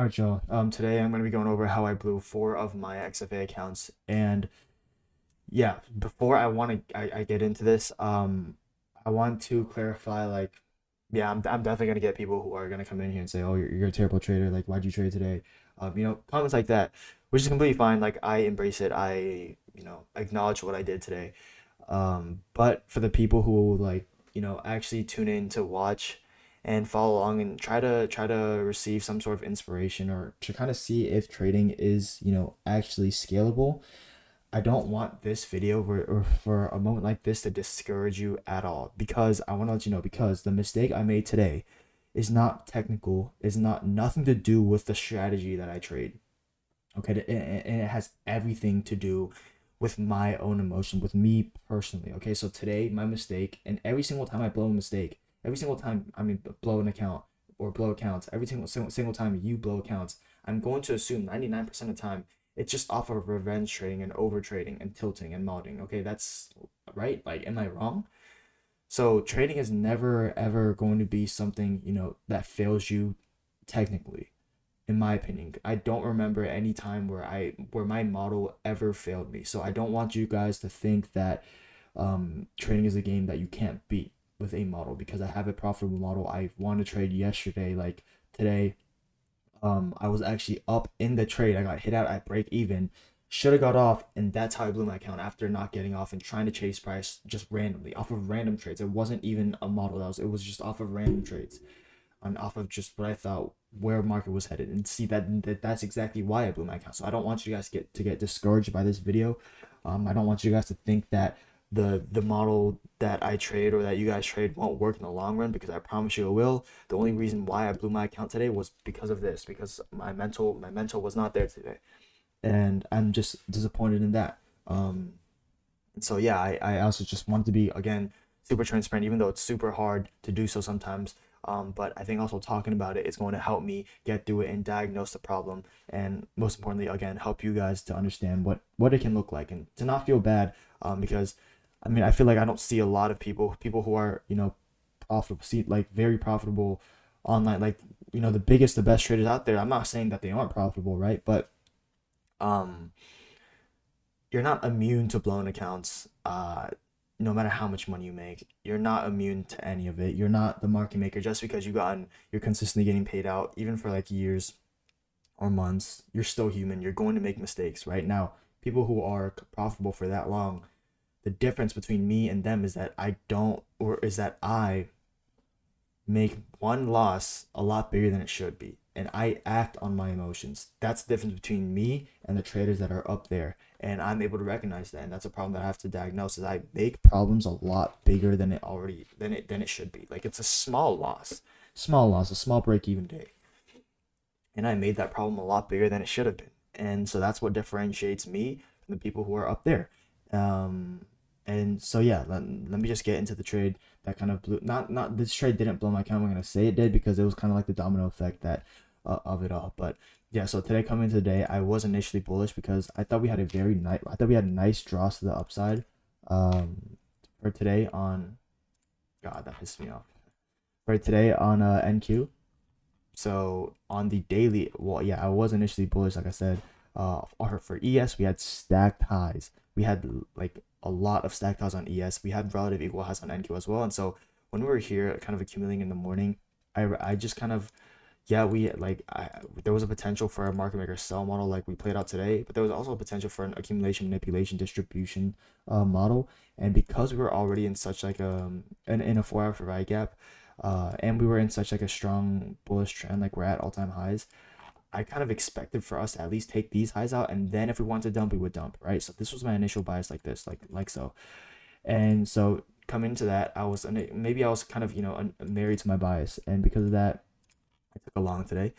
All right, Joe. Today I'm going to be going over how I blew four of my XFA accounts. And yeah, before I get into this, I want to clarify, yeah, I'm definitely going to get people who are going to come in here and say, oh, you're a terrible trader. Like, why'd you trade today? Comments like that, which is completely fine. Like, I embrace it. Acknowledge what I did today. But for the people who actually tune in to watch and follow along and try to receive some sort of inspiration or to kind of see if trading is, actually scalable. I don't want this video or for a moment like this to discourage you at all, because I want to let you know, because the mistake I made today is not technical, is not nothing to do with the strategy that I trade. Okay, and it has everything to do with my own emotion, with me personally. Okay, so today my mistake, and every single time I blow a mistake, every single time blow an account or blow accounts, every single time you blow accounts, I'm going to assume 99% of the time it's just off of revenge trading and over trading and tilting and modding. Okay, that's right. Like, am I wrong? So trading is never ever going to be something, that fails you technically, in my opinion. I don't remember any time where my model ever failed me. So I don't want you guys to think that trading is a game that you can't beat with a model, because I have a profitable model. I wanted to trade yesterday, like today. I was actually up in the trade. I got hit out at break even. Should have got off, and that's how I blew my account after not getting off and trying to chase price just randomly off of random trades. It wasn't even a model it was just off of random trades on off of just what I thought where market was headed, and see that's exactly why I blew my account. So I don't want you guys to get discouraged by this video. I don't want you guys to think that the model that I trade or that you guys trade won't work in the long run, because I promise you it will. The only reason why I blew my account today was because of this, because my mental was not there today, and I'm just disappointed in that. And so yeah, I also just wanted to be, again, super transparent, even though it's super hard to do so sometimes. But I think also talking about it is going to help me get through it and diagnose the problem, and most importantly, again, help you guys to understand what it can look like and to not feel bad. Because I mean, I feel like I don't see a lot of people who are, profitable, see, like, very profitable online, like, the biggest, the best traders out there. I'm not saying that they aren't profitable, right? But um you're not immune to blown accounts. No matter how much money you make, you're not immune to any of it. You're not the market maker just because you're consistently getting paid out, even for like years or months. You're still human. You're going to make mistakes. Right now, people who are profitable for that long, the difference between me and them is that I don't, or is that I make one loss a lot bigger than it should be. And I act on my emotions. That's the difference between me and the traders that are up there. And I'm able to recognize that. And that's a problem that I have to diagnose, is I make problems a lot bigger than it should be. Like, it's a small loss. Small loss, a small break even day. And I made that problem a lot bigger than it should have been. And so that's what differentiates me from the people who are up there. Um, and so yeah, let me just get into the trade that kind of blew. Not this trade didn't blow my account. I'm gonna say it did, because it was kind of like the domino effect that of it all. But yeah, so today, coming into today, I was initially bullish because I thought we had a very nice. I thought we had nice draws to the upside. For today on, God, that pissed me off. For today on NQ. So on the daily, well, yeah, I was initially bullish, like I said. For ES, we had stacked highs. We had like a lot of stacked highs on ES. We had relative equal highs on NQ as well. And so when we were here, kind of accumulating in the morning, I just kind of, yeah, there was a potential for a market maker sell model like we played out today, but there was also a potential for an accumulation, manipulation, distribution model. And because we were already in such like in a 4 hour survival gap, and we were in such like a strong bullish trend, like we're at all-time highs, I kind of expected for us to at least take these highs out, and then if we wanted to dump, we would dump, right? So this was my initial bias, like this, like so. And so coming into that, maybe I was kind of, married to my bias, and because of that, I took a long today.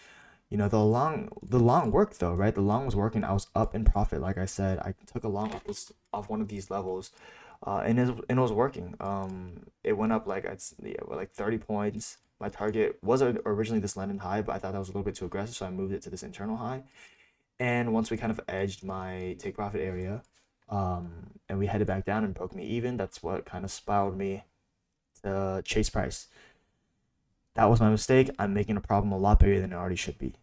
The long worked though, right? The long was working. I was up in profit, like I said. I took a long off one of these levels, and it was working. It went up like, yeah, like 30 points. My target was originally this London high, but I thought that was a little bit too aggressive, so I moved it to this internal high. And once we kind of edged my take profit area, and we headed back down and broke me even, that's what kind of spiraled me to chase price. That was my mistake. I'm making a problem a lot bigger than it already should be.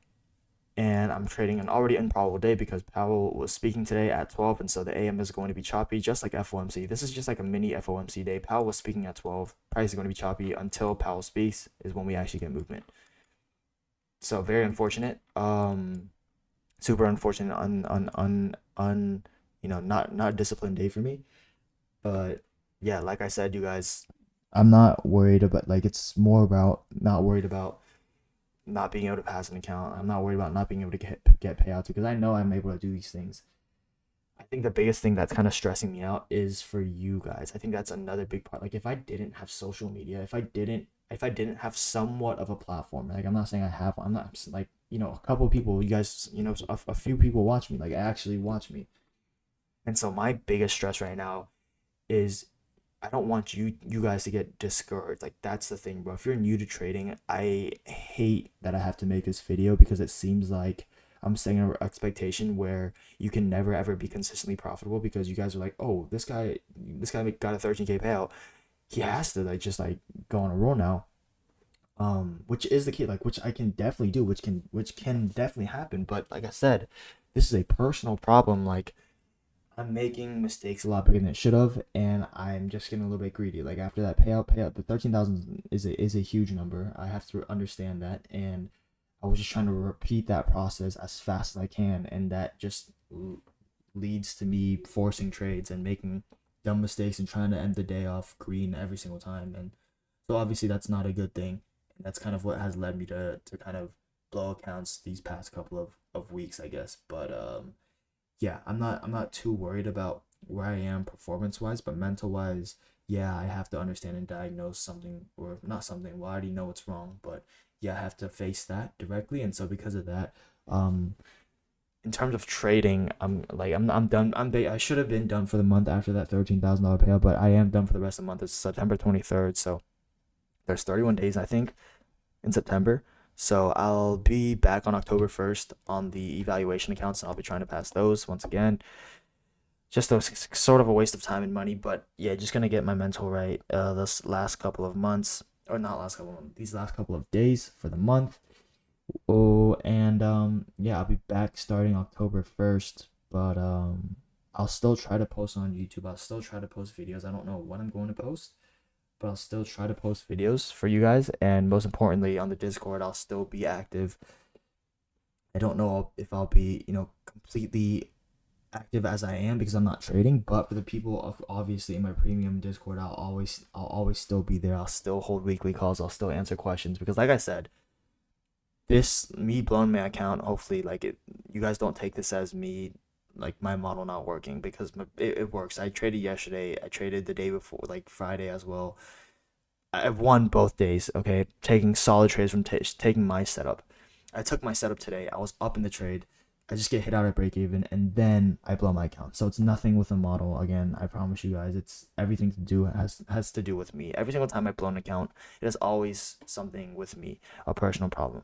and I'm trading an already improbable day because Powell was speaking today at 12, and so the AM is going to be choppy, just like FOMC. This is just like a mini FOMC day. Powell was speaking at 12. Price is going to be choppy until Powell speaks is when we actually get movement. So very unfortunate. Super unfortunate. Not disciplined day for me. But yeah, like I said, you guys, I'm not worried about, like, it's more about not worried about not being able to pass an account. I'm not worried about not being able to get payouts because I know I'm able to do these things. I think the biggest thing that's kind of stressing me out is for you guys. I think that's another big part. Like, if I didn't have social media, if I didn't have somewhat of a platform, like, I'm not saying I have one. I'm not like, a couple of people, you guys, a few people watch me, like actually watch me. And so my biggest stress right now is I don't want you guys to get discouraged. Like, that's the thing, bro. If you're new to trading, I hate that I have to make this video because it seems like I'm setting an expectation where you can never ever be consistently profitable because you guys are like, oh, this guy got a 13K payout. He has to like just like go on a roll now. Which is the key, like, which I can definitely do, which can definitely happen. But like I said, this is a personal problem. Like, I'm making mistakes a lot bigger than it should have, and I'm just getting a little bit greedy. Like, after that payout, the 13,000 is a huge number. I have to understand that, and I was just trying to repeat that process as fast as I can, and that just leads to me forcing trades and making dumb mistakes and trying to end the day off green every single time. And so obviously that's not a good thing. And that's kind of what has led me to kind of blow accounts these past couple of weeks, I guess. But yeah, I'm not too worried about where I am performance wise, but mental wise, yeah, I have to understand and diagnose something, or not something. Well, I already know what's wrong, but yeah, I have to face that directly. And so because of that, um, in terms of trading, I'm done. I should have been done for the month after that $13,000 payout, but I am done for the rest of the month. It's September 23rd, so there's 31 days, I think, in September. So I'll be back on October 1st on the evaluation accounts, and I'll be trying to pass those once again. Just a sort of a waste of time and money, but yeah, just gonna get my mental right. This last couple of months, or not last couple of months, these last couple of days for the month. Oh, and yeah, I'll be back starting October 1st, but I'll still try to post on YouTube. I'll still try to post videos. I don't know what I'm going to post, but I'll still try to post videos for you guys. And most importantly, on the Discord, I'll still be active. I don't know if I'll be, completely active as I am because I'm not trading, but for the people of obviously in my premium Discord, I'll always still be there. I'll still hold weekly calls. I'll still answer questions because, like I said, this me blowing my account, hopefully, like, you guys don't take this as me, like, my model not working, because it works. I traded yesterday. I traded the day before, like Friday as well. I've won both days. Okay, taking solid trades from taking my setup. I took my setup today. I was up in the trade. I just get hit out at break even, and then I blow my account. So it's nothing with the model. Again, I promise you guys, it's everything to do has to do with me. Every single time I blow an account, it is always something with me, a personal problem.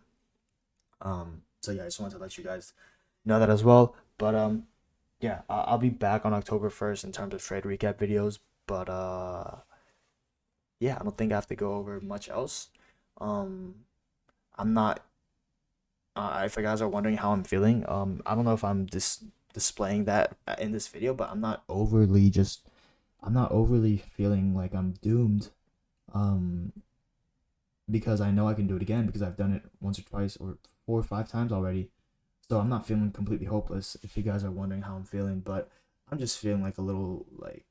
So yeah, I just wanted to let you guys know that as well. But yeah, I'll be back on October 1st in terms of trade recap videos. But yeah, I don't think I have to go over much else. Um, I'm not. If you guys are wondering how I'm feeling, I don't know if I'm displaying that in this video, but I'm not overly feeling like I'm doomed. Um, because I know I can do it again because I've done it once or twice or 4 or 5 times already. So I'm not feeling completely hopeless if you guys are wondering how I'm feeling, but I'm just feeling like a little like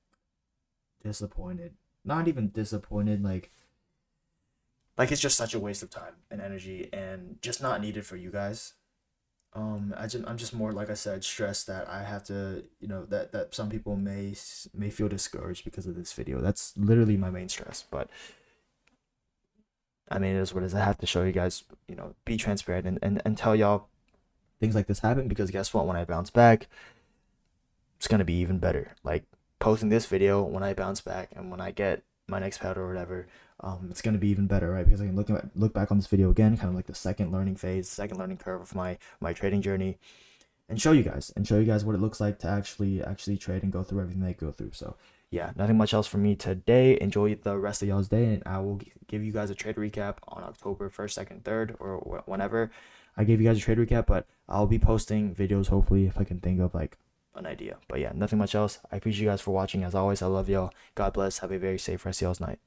disappointed. Not even disappointed, like it's just such a waste of time and energy and just not needed for you guys. I'm just more, like I said, stressed that I have to, that some people may feel discouraged because of this video. That's literally my main stress, but I mean, it is what it is. I have to show you guys, be transparent and tell y'all things like this happen because guess what? When I bounce back, it's gonna be even better. Like, posting this video when I bounce back and when I get my next powder or whatever, it's gonna be even better, right? Because I can look back on this video again, kind of like the second learning phase, second learning curve of my trading journey, and show you guys what it looks like to actually trade and go through everything they go through. So yeah, nothing much else for me today. Enjoy the rest of y'all's day, and I will give you guys a trade recap on October 1st, 2nd, 3rd, or whenever. I gave you guys a trade recap, but I'll be posting videos hopefully if I can think of like an idea. But yeah, nothing much else. I appreciate you guys for watching. As always, I love y'all. God bless. Have a very safe rest of y'all's night.